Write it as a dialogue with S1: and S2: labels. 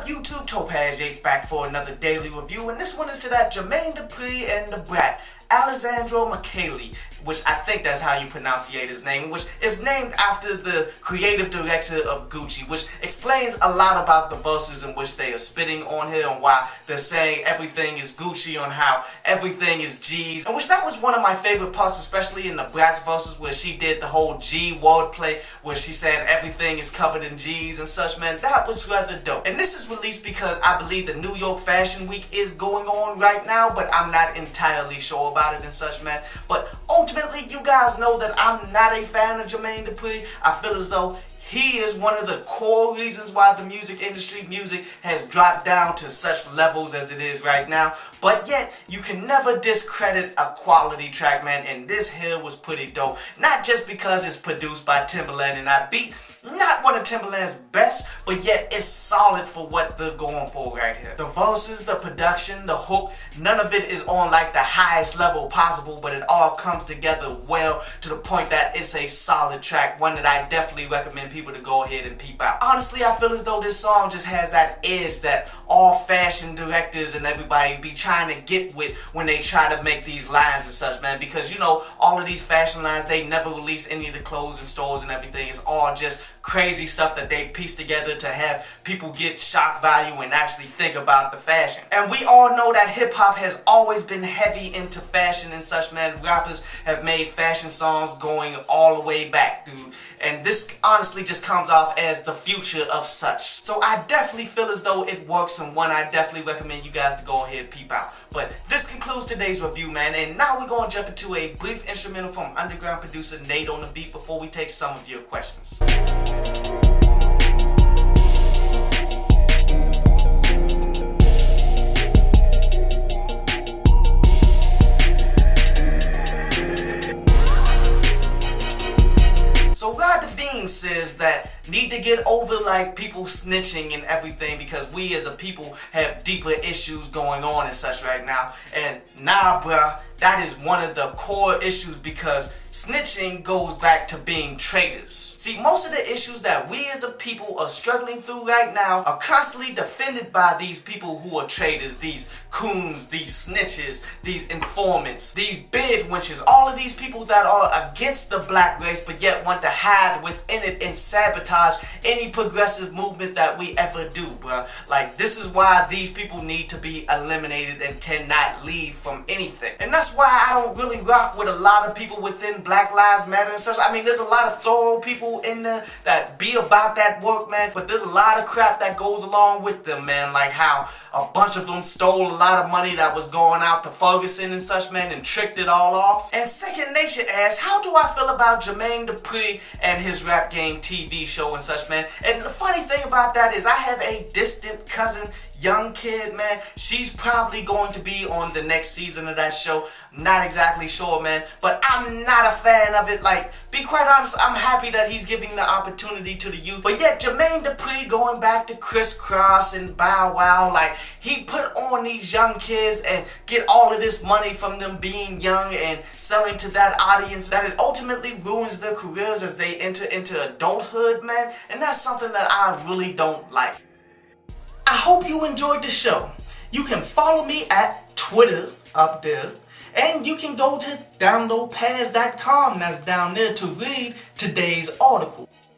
S1: up, YouTube? Topaz Jace back for another daily review, and this one is to that Jermaine Dupri and the Brat, Alessandro Michele, which I think that's how you pronunciate his name, which is named after the creative director of Gucci, which explains a lot about the verses in which they are spitting on here and why they're saying everything is Gucci, on how everything is G's, and which that was one of my favorite parts, especially in the Brat's verses where she did the whole G wordplay, where she said everything is covered in G's and such, man. That was rather dope. And this is released because I believe the New York Fashion Week is going on right now, but I'm not entirely sure about it and such, man. But ultimately, you guys know that I'm not a fan of Jermaine Dupri. I feel as though he is one of the core reasons why the music industry, music has dropped down to such levels as it is right now. But yet, you can never discredit a quality track, man, and this here was pretty dope. Not just because it's produced by Timbaland and I beat not one of Timbaland's best, but yet it's solid for what they're going for right here. The verses, the production, the hook, none of it is on like the highest level possible, but it all comes together well to the point that it's a solid track, one that I definitely recommend people to go ahead and peep out. Honestly, I feel as though this song just has that edge that all fashion directors and everybody be trying to get with when they try to make these lines and such, man, because you know, all of these fashion lines, they never release any of the clothes in stores and everything. It's all just crazy stuff that they piece together to have people get shock value and actually think about the fashion. And we all know that hip-hop has always been heavy into fashion and such, man. Rappers have made fashion songs going all the way back, dude. And this honestly just comes off as the future of such. So I definitely feel as though it works, and one I definitely recommend you guys to go ahead and peep out. But this concludes today's review, man. And now we're going to jump into a brief instrumental from underground producer Nate on the beat before we take some of your questions. So Rod the Bean says that need to get over like people snitching and everything because we as a people have deeper issues going on and such right now. And nah, bruh, that is one of the core issues because snitching goes back to being traitors. See, most of the issues that we as a people are struggling through right now are constantly defended by these people who are traitors, these coons, these snitches, these informants, these bid wenches, all of these people that are against the black race but yet want to hide within it and sabotage any progressive movement that we ever do, bruh. Like, this is why these people need to be eliminated and cannot lead from anything. And that's why I don't really rock with a lot of people within Black Lives Matter and such. I mean, there's a lot of thorough people in there that be about that work, man, but there's a lot of crap that goes along with them, man, like how a bunch of them stole a lot of money that was going out to Ferguson and such, man, and tricked it all off. And Second Nature asks, how do I feel about Jermaine Dupri and his Rap Game TV show and such, man? And the funny thing about that is I have a distant cousin, young kid, man. She's probably going to be on the next season of that show. Not exactly sure, man, but I'm not a fan of it. Like, be quite honest, I'm happy that he's giving the opportunity to the youth. But yet, Jermaine Dupri going back to Criss Cross and Bow Wow, like, he put on these young kids and get all of this money from them being young and selling to that audience that it ultimately ruins their careers as they enter into adulthood, man. And that's something that I really don't like. I hope you enjoyed the show. You can follow me at Twitter up there, and you can go to downloadpaz.com, that's down there, to read today's article.